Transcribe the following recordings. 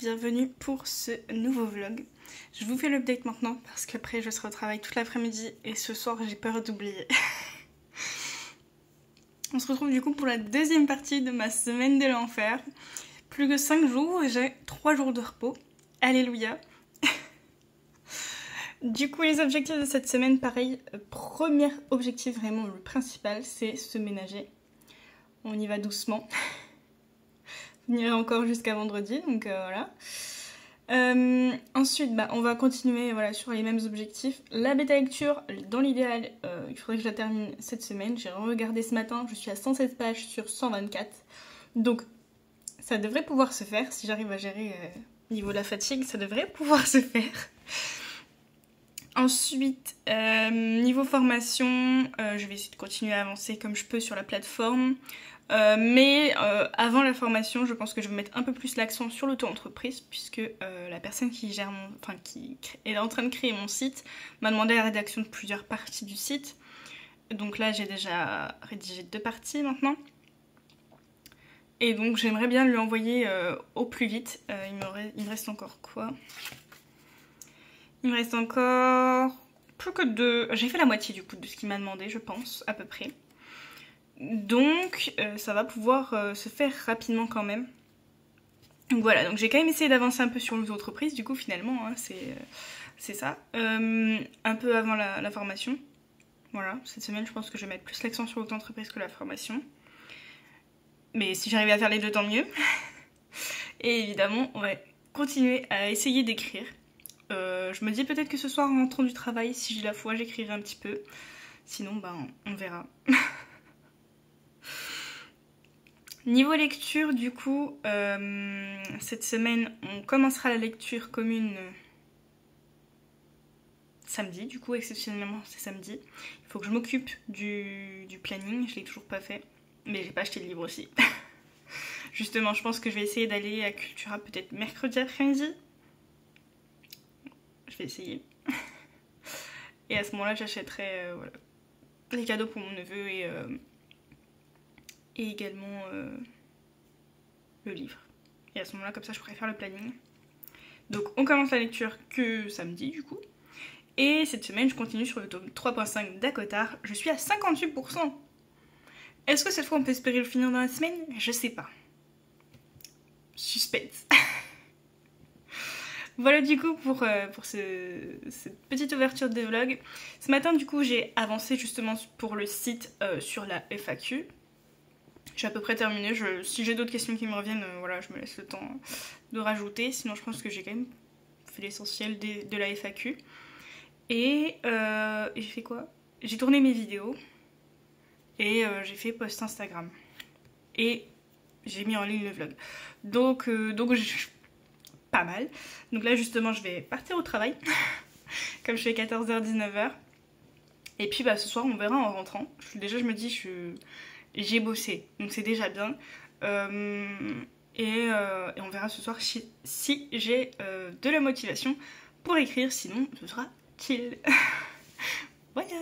bienvenue pour ce nouveau vlog. Je vous fais l'update maintenant parce qu'après je serai au travail toute l'après-midi et ce soir j'ai peur d'oublier. On se retrouve du coup pour la deuxième partie de ma semaine de l'enfer. Plus que 5 jours et j'ai 3 jours de repos. Alléluia. Du coup les objectifs de cette semaine, pareil, premier objectif vraiment le principal, c'est se ménager. On y va doucement. On ira encore jusqu'à vendredi, donc voilà. Ensuite, on va continuer sur les mêmes objectifs. La bêta lecture, dans l'idéal, il faudrait que je la termine cette semaine. J'ai regardé ce matin, je suis à 116 pages sur 124. Donc, ça devrait pouvoir se faire. Si j'arrive à gérer au niveau de la fatigue, ça devrait pouvoir se faire. Ensuite, niveau formation, je vais essayer de continuer à avancer comme je peux sur la plateforme. Mais avant la formation, je pense que je vais mettre un peu plus l'accent sur l'auto-entreprise puisque la personne qui gère qui est en train de créer mon site m'a demandé la rédaction de plusieurs parties du site. Donc là, j'ai déjà rédigé 2 parties maintenant. Et donc j'aimerais bien lui envoyer au plus vite. Il me reste encore quoi? Il me reste encore plus que 2... J'ai fait la moitié du coup de ce qu'il m'a demandé, je pense, à peu près. Donc ça va pouvoir se faire rapidement quand même. Donc voilà, donc j'ai quand même essayé d'avancer un peu sur l'auto-entreprise du coup finalement, hein, c'est ça. Un peu avant la formation. Voilà, cette semaine je pense que je vais mettre plus l'accent sur l'auto-entreprise que la formation. Mais si j'arrive à faire les deux, tant mieux. Et évidemment, on va continuer à essayer d'écrire. Je me dis peut-être que ce soir en rentrant du travail, si j'ai la foi, j'écrirai un petit peu. Sinon, on verra. Niveau lecture, du coup, cette semaine, on commencera la lecture commune samedi. Du coup, exceptionnellement, c'est samedi. Il faut que je m'occupe du planning. Je l'ai toujours pas fait. Mais j'ai pas acheté le livre aussi. Justement, je pense que je vais essayer d'aller à Cultura peut-être mercredi après-midi. Je vais essayer. Et à ce moment-là, j'achèterai les cadeaux pour mon neveu et également le livre. Et à ce moment-là, comme ça, je pourrais faire le planning. Donc, on commence la lecture que samedi, du coup. Et cette semaine, je continue sur le tome 3.5 d'Akotar. Je suis à 58%. Est-ce que cette fois, on peut espérer le finir dans la semaine? Je sais pas. Suspense. Voilà du coup pour cette petite ouverture de vlog. Ce matin, du coup, j'ai avancé justement pour le site sur la FAQ. J'ai à peu près terminé. Si j'ai d'autres questions qui me reviennent, voilà, je me laisse le temps de rajouter. Sinon, je pense que j'ai quand même fait l'essentiel de la FAQ. Et j'ai fait quoi? J'ai tourné mes vidéos. Et j'ai fait post Instagram. Et j'ai mis en ligne le vlog. Donc pas mal. Donc là, justement, je vais partir au travail. Comme je fais 14h-19h. Et puis, ce soir, on verra en rentrant. Déjà, je me dis, j'ai bossé. Donc, c'est déjà bien. Et on verra ce soir si j'ai de la motivation pour écrire. Sinon, ce sera chill. Voilà.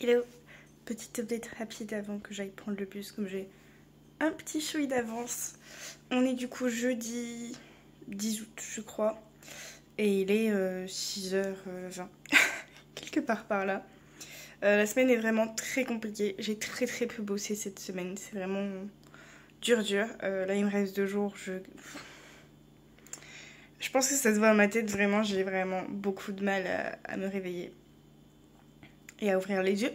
Hello, petite update rapide avant que j'aille prendre le bus, comme j'ai un petit chouï d'avance. On est du coup jeudi 10 août je crois, et il est 6h20, quelque part par là. La semaine est vraiment très compliquée, j'ai très peu bossé cette semaine, c'est vraiment dur. Là il me reste 2 jours, je pense que ça se voit à ma tête, vraiment j'ai vraiment beaucoup de mal à me réveiller et à ouvrir les yeux.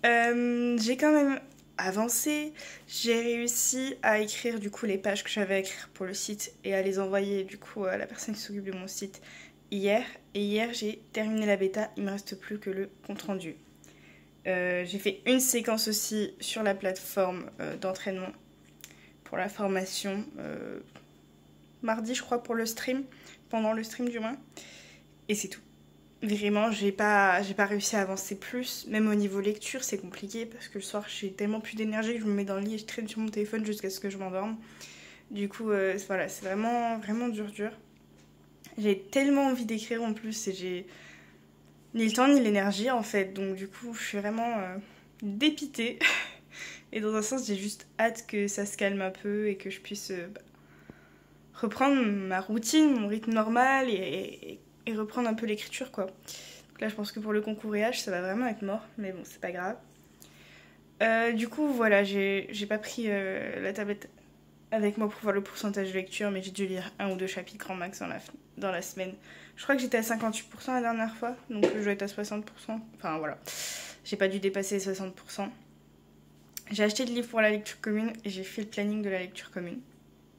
J'ai quand même avancé, j'ai réussi à écrire du coup les pages que j'avais à écrire pour le site et à les envoyer du coup à la personne qui s'occupe de mon site hier. Et hier j'ai terminé la bêta, il me reste plus que le compte rendu. J'ai fait une séquence aussi sur la plateforme d'entraînement pour la formation mardi je crois pour le stream, pendant le stream du moins, et c'est tout. Vraiment, j'ai pas réussi à avancer plus. Même au niveau lecture, c'est compliqué parce que le soir, j'ai tellement plus d'énergie que je me mets dans le lit et je traîne sur mon téléphone jusqu'à ce que je m'endorme. Du coup, voilà, c'est vraiment dur. J'ai tellement envie d'écrire en plus et j'ai ni le temps ni l'énergie en fait. Donc du coup, je suis vraiment dépitée. Et dans un sens, j'ai juste hâte que ça se calme un peu et que je puisse reprendre ma routine, mon rythme normal et reprendre un peu l'écriture quoi. Donc là je pense que pour le concours EH ça va vraiment être mort, mais bon c'est pas grave. Du coup voilà, j'ai pas pris la tablette avec moi pour voir le pourcentage de lecture, mais j'ai dû lire 1 ou 2 chapitres en max dans la semaine. Je crois que j'étais à 58% la dernière fois, donc je dois être à 60%. Enfin voilà, j'ai pas dû dépasser les 60%. J'ai acheté le livre pour la lecture commune et j'ai fait le planning de la lecture commune.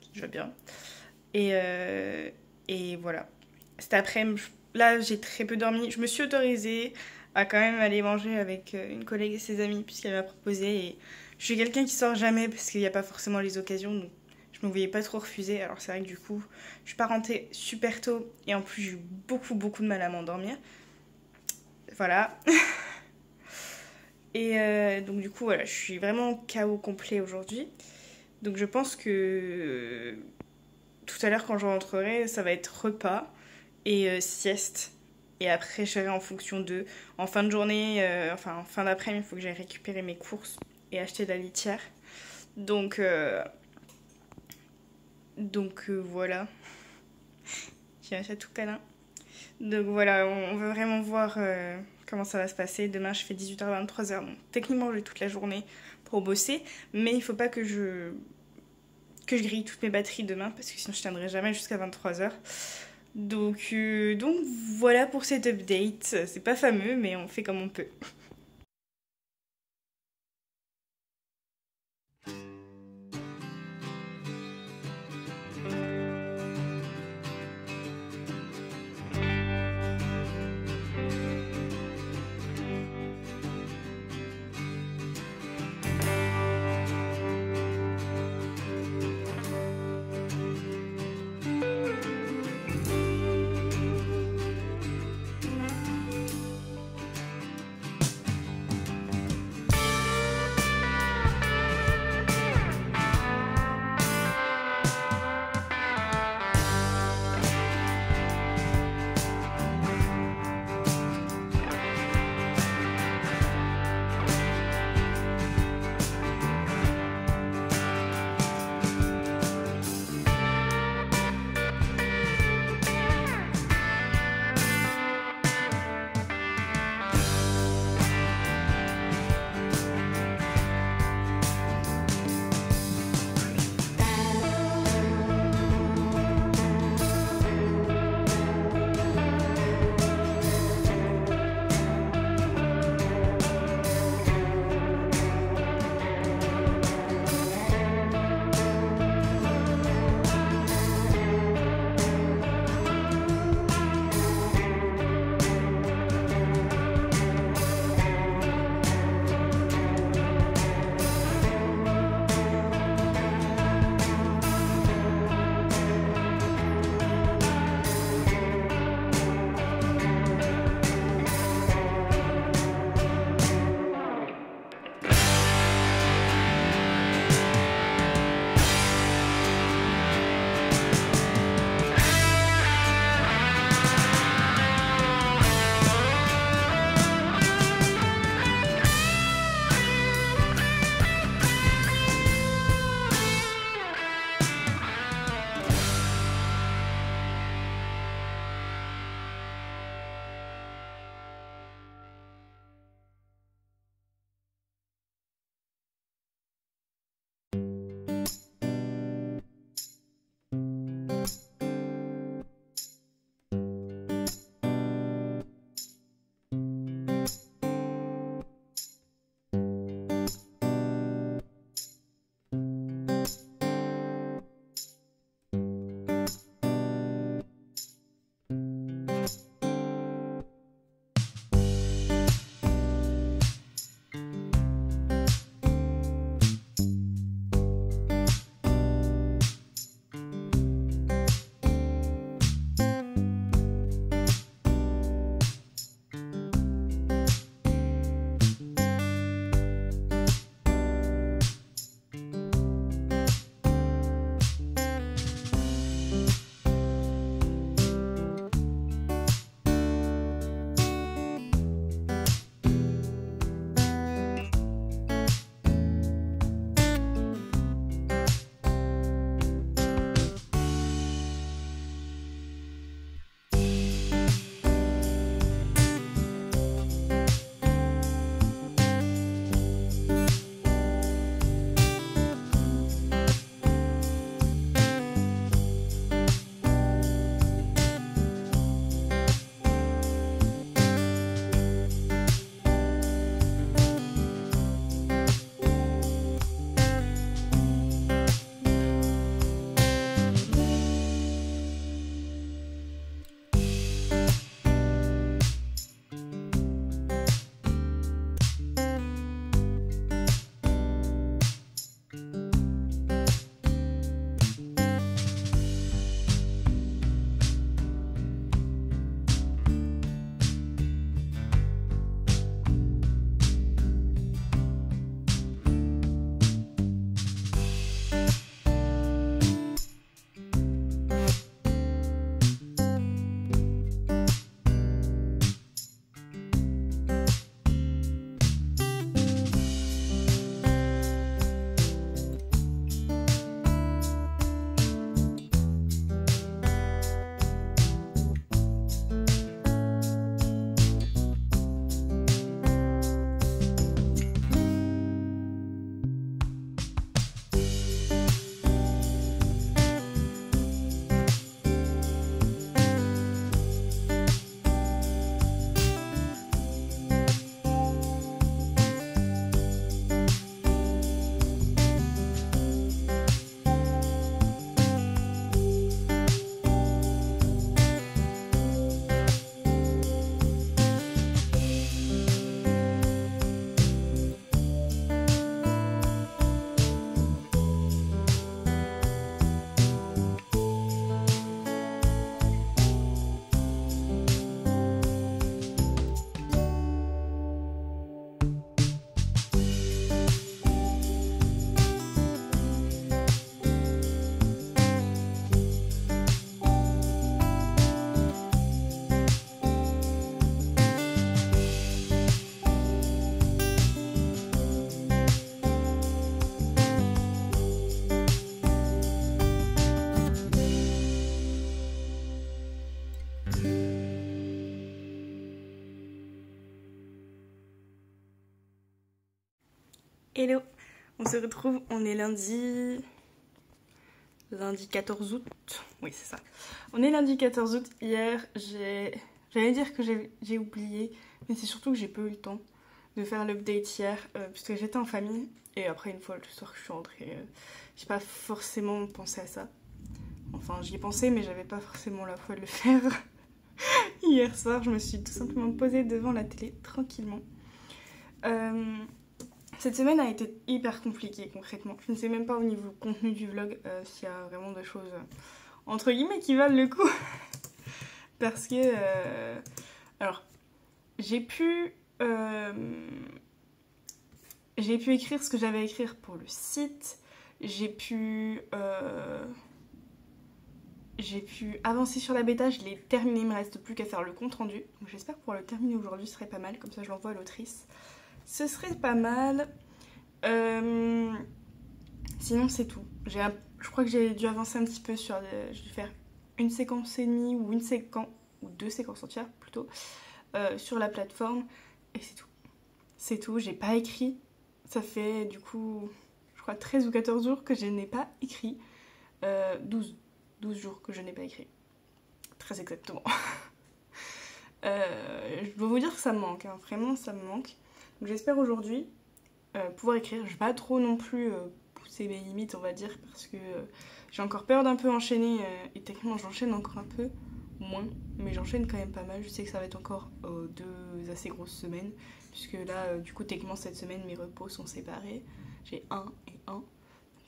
C'est déjà bien. Et voilà. Cet après-midi, là j'ai très peu dormi. Je me suis autorisée à quand même aller manger avec une collègue et ses amis puisqu'elle m'a proposé. Et je suis quelqu'un qui sort jamais parce qu'il n'y a pas forcément les occasions. Donc je me voyais pas trop refuser. Alors c'est vrai que du coup, je suis pas rentrée super tôt. Et en plus, j'ai eu beaucoup de mal à m'endormir. Voilà. Et donc du coup, voilà, je suis vraiment KO complet aujourd'hui. Donc je pense que tout à l'heure quand je rentrerai, ça va être repas et sieste. Et après, je verrai en fonction de... En fin de journée, en fin d'après-midi, il faut que j'aille récupérer mes courses et acheter de la litière. Donc voilà. J'ai un chatou câlin. Donc voilà, on va vraiment voir comment ça va se passer. Demain, je fais 18h, 23h. Donc techniquement, j'ai toute la journée pour bosser. Mais il faut pas que je grille toutes mes batteries demain parce que sinon je tiendrai jamais jusqu'à 23h. Donc voilà pour cette update. C'est pas fameux, mais on fait comme on peut. Hello, on se retrouve, on est lundi 14 août, oui c'est ça. On est lundi 14 août, hier j'allais dire que j'ai oublié, mais c'est surtout que j'ai pas eu le temps de faire l'update hier, puisque j'étais en famille, et après une fois le soir que je suis rentrée, j'ai pas forcément pensé à ça. Enfin j'y ai pensé, mais j'avais pas forcément la foi de le faire. Hier soir, je me suis tout simplement posée devant la télé, tranquillement. Cette semaine a été hyper compliquée concrètement. Je ne sais même pas au niveau contenu du vlog s'il y a vraiment des choses entre guillemets qui valent le coup. Parce que... alors, j'ai pu écrire ce que j'avais à écrire pour le site. J'ai pu avancer sur la bêta, je l'ai terminé, il me reste plus qu'à faire le compte rendu. Donc j'espère pouvoir le terminer aujourd'hui, ce serait pas mal, comme ça je l'envoie à l'autrice. Ce serait pas mal. Sinon c'est tout. Je crois que j'ai dû avancer un petit peu sur... J'ai dû faire une séquence et demie ou ou 2 séquences entières plutôt sur la plateforme. Et c'est tout. C'est tout, j'ai pas écrit. Ça fait du coup, je crois 13 ou 14 jours que je n'ai pas écrit. 12 jours que je n'ai pas écrit. Très exactement. Je dois vous dire que ça me manque, hein. Vraiment ça me manque. Donc j'espère aujourd'hui pouvoir écrire. Je vais pas trop non plus pousser mes limites, on va dire, parce que j'ai encore peur d'un peu enchaîner. Et techniquement j'enchaîne encore un peu moins, mais j'enchaîne quand même pas mal. Je sais que ça va être encore 2 assez grosses semaines, puisque là du coup techniquement cette semaine mes repos sont séparés. J'ai 1 et 1. Donc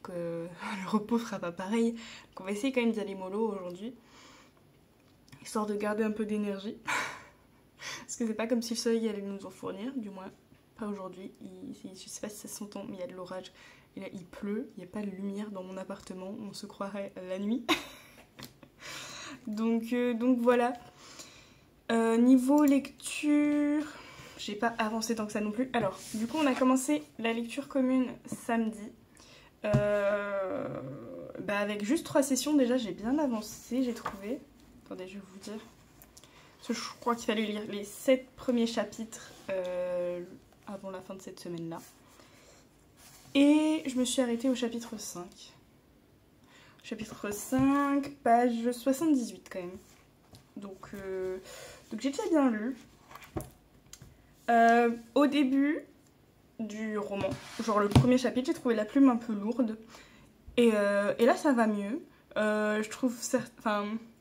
le repos sera pas pareil. Donc on va essayer quand même d'y aller mollo aujourd'hui, histoire de garder un peu d'énergie. Parce que c'est pas comme si le soleil allait nous en fournir, du moins pas aujourd'hui. Je sais pas si ça s'entend, mais il y a de l'orage. Et là il pleut, il n'y a pas de lumière dans mon appartement, on se croirait la nuit. donc voilà. Niveau lecture, j'ai pas avancé tant que ça non plus. Alors, du coup on a commencé la lecture commune samedi. Avec juste 3 sessions déjà j'ai bien avancé, j'ai trouvé. Attendez, je vais vous dire. Parce que je crois qu'il fallait lire les 7 premiers chapitres avant la fin de cette semaine-là. Et je me suis arrêtée au chapitre 5. Chapitre 5, page 78 quand même. Donc j'ai déjà bien lu. Au début du roman, genre le premier chapitre, j'ai trouvé la plume un peu lourde. Et là ça va mieux. Je trouve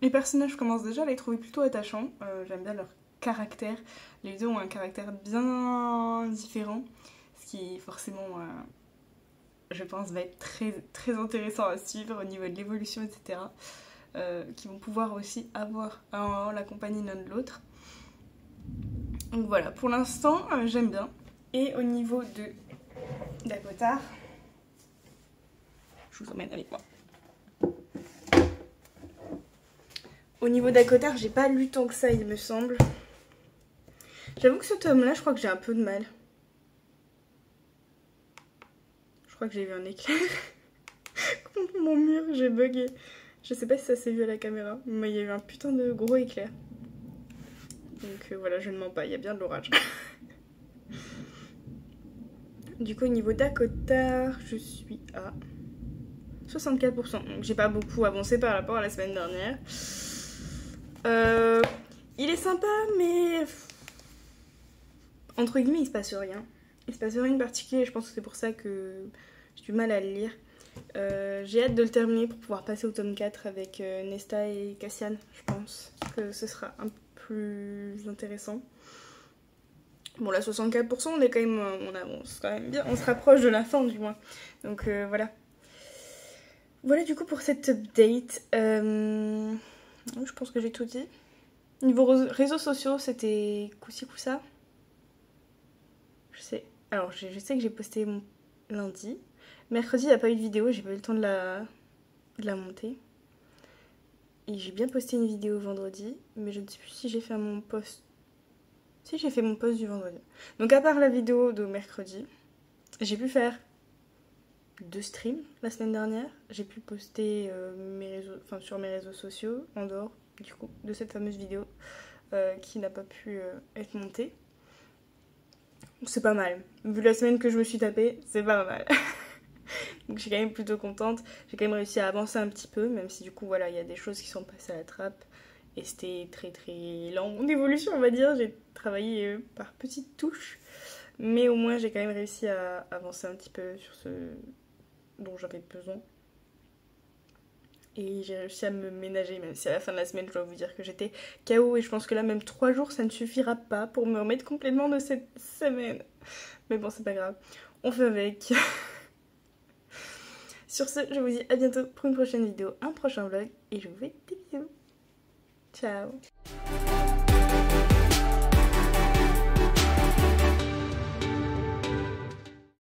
les personnages, je commence déjà à les trouver plutôt attachants. J'aime bien leur caractère. Les deux ont un caractère bien différent, ce qui forcément je pense va être très, très intéressant à suivre au niveau de l'évolution, etc. Qui vont pouvoir aussi avoir la compagnie l'un de l'autre. Donc voilà, pour l'instant j'aime bien. Et au niveau de Dakotar, je vous emmène avec moi. Au niveau d'Dakotar, j'ai pas lu tant que ça, il me semble. J'avoue que ce tome-là, je crois que j'ai un peu de mal. Je crois que j'ai vu un éclair contre mon mur, j'ai bugué. Je sais pas si ça s'est vu à la caméra, mais il y a eu un putain de gros éclair. Donc voilà, je ne mens pas, il y a bien de l'orage. Du coup, au niveau d'Dakotar, je suis à 64%. Donc j'ai pas beaucoup avancé par rapport à la semaine dernière. Il est sympa, mais entre guillemets, il se passe rien. Il se passe rien de particulier, je pense que c'est pour ça que j'ai du mal à le lire. J'ai hâte de le terminer pour pouvoir passer au tome 4 avec Nesta et Cassian, je pense que ce sera un peu plus intéressant. Bon, là, 64%, on est quand même, on avance quand même bien, on se rapproche de la fin du moins. Donc voilà. Voilà du coup pour cette update. Je pense que j'ai tout dit. Niveau réseaux sociaux, c'était coup-ci coup-ça. Je sais. Alors, je sais que j'ai posté mon lundi. Mercredi, il n'y a pas eu de vidéo, j'ai pas eu le temps de la monter. Et j'ai bien posté une vidéo vendredi, mais je ne sais plus si j'ai fait mon post. Si, j'ai fait mon post du vendredi. Donc, à part la vidéo de mercredi, j'ai pu faire 2 streams la semaine dernière. J'ai pu poster sur mes réseaux sociaux en dehors du coup de cette fameuse vidéo qui n'a pas pu être montée. C'est pas mal. Vu la semaine que je me suis tapée, c'est pas mal. Donc je suis quand même plutôt contente. J'ai quand même réussi à avancer un petit peu, même si du coup voilà, il y a des choses qui sont passées à la trappe. Et c'était très très lent en évolution, on va dire. J'ai travaillé par petites touches. Mais au moins j'ai quand même réussi à avancer un petit peu sur ce dont j'avais besoin. Et j'ai réussi à me ménager, même si à la fin de la semaine, je dois vous dire que j'étais KO. Et je pense que là, même 3 jours, ça ne suffira pas pour me remettre complètement de cette semaine. Mais bon, c'est pas grave. On fait avec. Sur ce, je vous dis à bientôt pour une prochaine vidéo, un prochain vlog. Et je vous fais des bisous. Ciao.